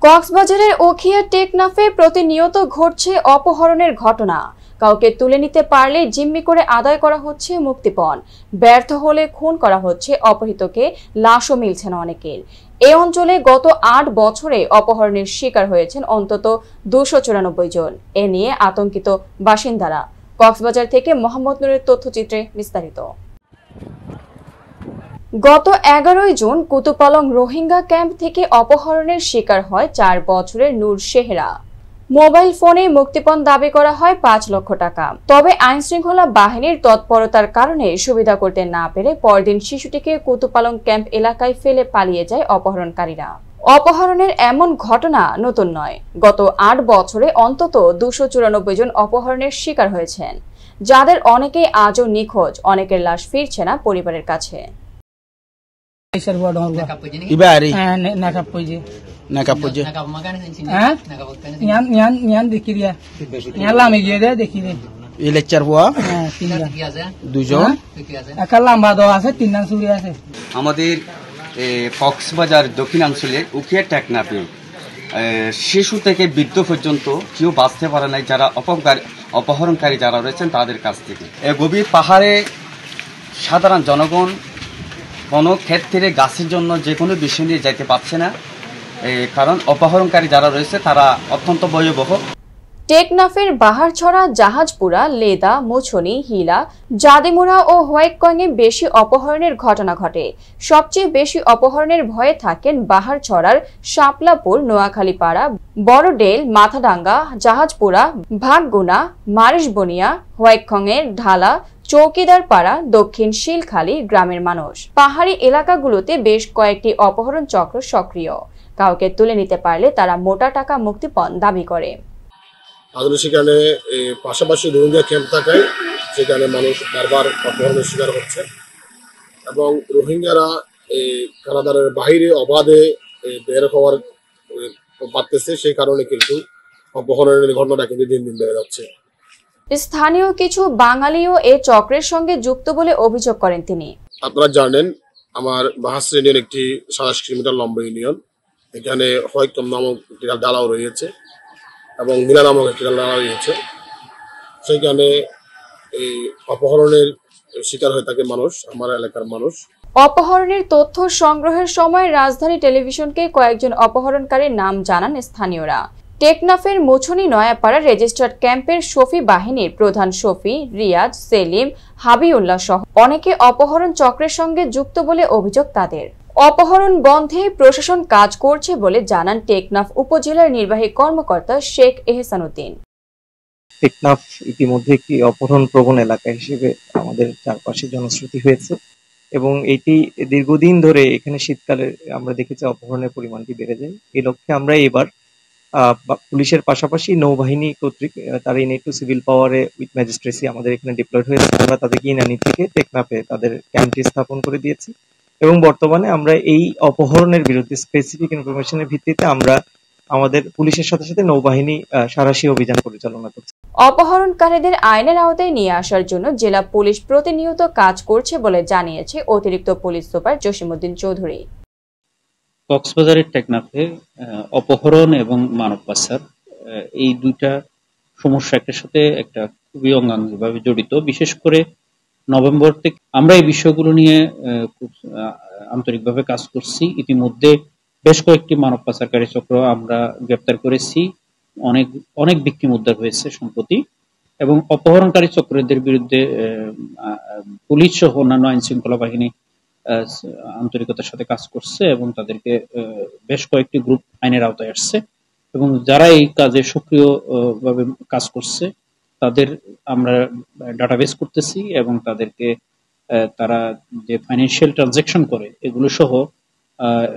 কক্সবাজারের উখিয়া টেকনাফে প্রতিনিয়ত ঘটছে অপহরণের ঘটনা। কাউকে তুলে নিতে পারলে জিম্মি করে আদায় করা হচ্ছে মুক্তিপণ, ব্যর্থ হলে খুন করা হচ্ছে অপহৃতকে, লাশও মিলছে না অনেকের। এই অঞ্চলে গত ৮ বছরে অপহরণের শিকার হয়েছেন অন্তত ২৯৪ জন। এ নিয়ে আতঙ্কিত বাসিন্দারা। কক্সবাজার থেকে মোহাম্মদ নুরের তথ্যচিত্রে বিস্তারিত। গত ১১ জুন কুতুপালং রোহিঙ্গা ক্যাম্প থেকে অপহরণের শিকার হয় ৪ বছরের নূর শেহরা। মোবাইল ফোনে মুক্তিপণ দাবি করা হয় ৫ লক্ষ টাকা। তবে আইনশৃঙ্খলা বাহিনীর তৎপরতার কারণে সুবিধা করতে না পেরে পরদিন শিশুটিকে কুতুপালং ক্যাম্প এলাকায় ফেলে পালিয়ে যায় অপহরণকারীরা। অপহরণের এমন ঘটনা নতুন নয়। গত ৮ বছরে অন্তত ২৯৪ জন অপহরণের শিকার হয়েছেন, যাদের অনেকেই আজও নিখোঁজ। অনেকের লাশ ফিরছে না পরিবারের কাছে। আমাদের কক্সবাজার দক্ষিণাঞ্চলের উখিয়া টেকনাফে শিশু থেকে বৃদ্ধ পর্যন্ত কেউ বাঁচতে পারে নাই, যারা অপহরণকারী যারা রয়েছেন তাদের কাছ থেকে। গভীর পাহাড়ে সাধারণ জনগণ কোনো ক্ষেত্রে গাছের জন্য যে কোনো বিষয় নিয়ে যেতে পারছে না, কারণ অপহরণকারী যারা রয়েছে তারা অত্যন্ত ভয়াবহ। টেকনাফের বাহারছড়া, জাহাজপুরা, লেদা, মুছনি, হিলা, জাদিমুরা ও হোয়াইটকংয়ে বেশি অপহরণের ঘটনা ঘটে। সবচেয়ে বেশি অপহরণের ভয়ে থাকেন বাহারছড়ার শাপলাপুর, নোয়াখালীপাড়া, বড়ডেল, মাথাডাঙ্গা, জাহাজপুরা, ভাগগুনা, মারিশবনিয়া, হোয়াইটকংয়ের ঢালা, চৌকিদারপাড়া, দক্ষিণ শিলখালী গ্রামের মানুষ। পাহাড়ি এলাকাগুলোতে বেশ কয়েকটি অপহরণ চক্র সক্রিয়। কাউকে তুলে নিতে পারলে তারা মোটা টাকা মুক্তিপণ দাবি করে। সেখানে পাশাপাশি রোহিঙ্গা ক্যাম্প থাকায় সেখানে মানুষ বারবার অপহরণের শিকার হচ্ছে এবং রোহিঙ্গারা কানাডার বাইরে অবাধে বের হওয়ার পারতেছে, সেই কারণে কিন্তু অপহরণের ঘটনাটা কিন্তু দিন দিন বেড়ে যাচ্ছে। স্থানীয় কিছু বাঙালিও এ চক্রের সঙ্গে যুক্ত বলে অভিযোগ করেন তিনি। আপনারা জানেন, আমার বাহাসর ইউনিয়ন একটি ২৭ কিলোমিটার লম্বা ইউনিয়ন। এখানে হোয়াইটকং নামক একটি ডালাও রয়েছে এবং মিলা নামক একটি ডালা রয়েছে। সেইখানে এই অপহরণের শিকার হয়ে থাকে মানুষ, আমার এলাকার মানুষ। অপহরণের তথ্য সংগ্রহের সময় রাজধানী টেলিভিশনকে কয়েকজন অপহরণকারীর নাম জানান স্থানীয়রা। টেকনাফের মুছনি নয়াপাড়া রেজিস্টার্ড ক্যাম্পের শফি বাহিনীর প্রধান শফি, রিয়াজ, সেলিম, হাবিউল্লাহ সহ অনেকে অপহরণ চক্রের সঙ্গে যুক্ত বলে অভিযোগ তাদের। অপহরণ বন্ধে প্রশাসন কাজ করছে বলে জানান টেকনাফ উপজেলার নির্বাহী কর্মকর্তা শেখ এহসানুদ্দিন। টেকনাফ ইতিমধ্যে একটি অপহরণ প্রবণ এলাকা হিসেবে আমাদের চারপাশে জনশ্রুতি হয়েছে এবং এটি দীর্ঘদিন ধরে এখানে শীতকালে আমরা দেখেছি অপহরণের পরিমাণটি বেড়ে যায়। এই লক্ষ্যে আমরা এবার পুলিশের পাশাপাশি নৌবাহিনী কর্তৃক তারা ইনএক্টু সিভিল পাওয়ারে উইথ ম্যাজিস্ট্রেসি আমাদের এখানে ডিপ্লয়েড হয়েছে। আমরা তাদেরকে ইনানি থেকে টেকনাফে তাদের ক্যাম্পটি স্থাপন করে দিয়েছি এবং বর্তমানে আমরা এই অপহরণের বিরুদ্ধে স্পেসিফিক ইনফরমেশনের ভিত্তিতে আমরা আমাদের পুলিশের সাথে সাথে নৌবাহিনী সাঁড়াশি অভিযান পরিচালনা করছে। অপহরণকারীদের আইনের আওতায় নিয়ে আসার জন্য জেলা পুলিশ প্রতিনিয়ত কাজ করছে বলে জানিয়েছে অতিরিক্ত পুলিশ সুপার জসিমউদ্দিন চৌধুরী। কক্সবাজারের টেকনাফে অপহরণ এবং মানব পাচার এই দুইটা সমস্যা একটার সাথে একটা খুবই অঙ্গাঙ্গিভাবে জড়িত। বিশেষ করে নভেম্বর থেকে আমরা এই বিষয়গুলো নিয়ে খুব আন্তরিকভাবে কাজ করছি। ইতিমধ্যে বেশ কয়েকটি মানব পাচারকারী চক্র আমরা গ্রেপ্তার করেছি, অনেক ভিকটিম উদ্ধার হয়েছে সম্প্রতি এবং অপহরণকারী চক্রদের বিরুদ্ধে পুলিশ সহ অন্যান্য আইন শৃঙ্খলা বাহিনী আন্তরিকতার সাথে কাজ করছে এবং তাদেরকে বেশ কয়েকটি গ্রুপ আইনের আওতায় আসছে এবং যারা এই কাজে সক্রিয়ভাবে কাজ করছে তাদের আমরা ডাটাবেস করতেছি এবং তাদেরকে তারা যে ফাইন্যান্সিয়াল ট্রানজাকশন করে এগুলো সহ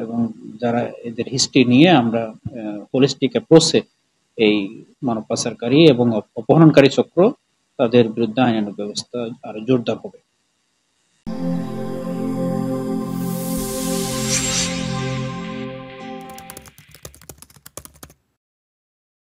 এবং যারা এদের হিস্ট্রি নিয়ে আমরা হোলিস্টিক অ্যাপ্রোচে এই মানব পাচারকারী এবং অপহরণকারী চক্র তাদের বিরুদ্ধে আইনানুগ ব্যবস্থা আরো জোরদার হবে।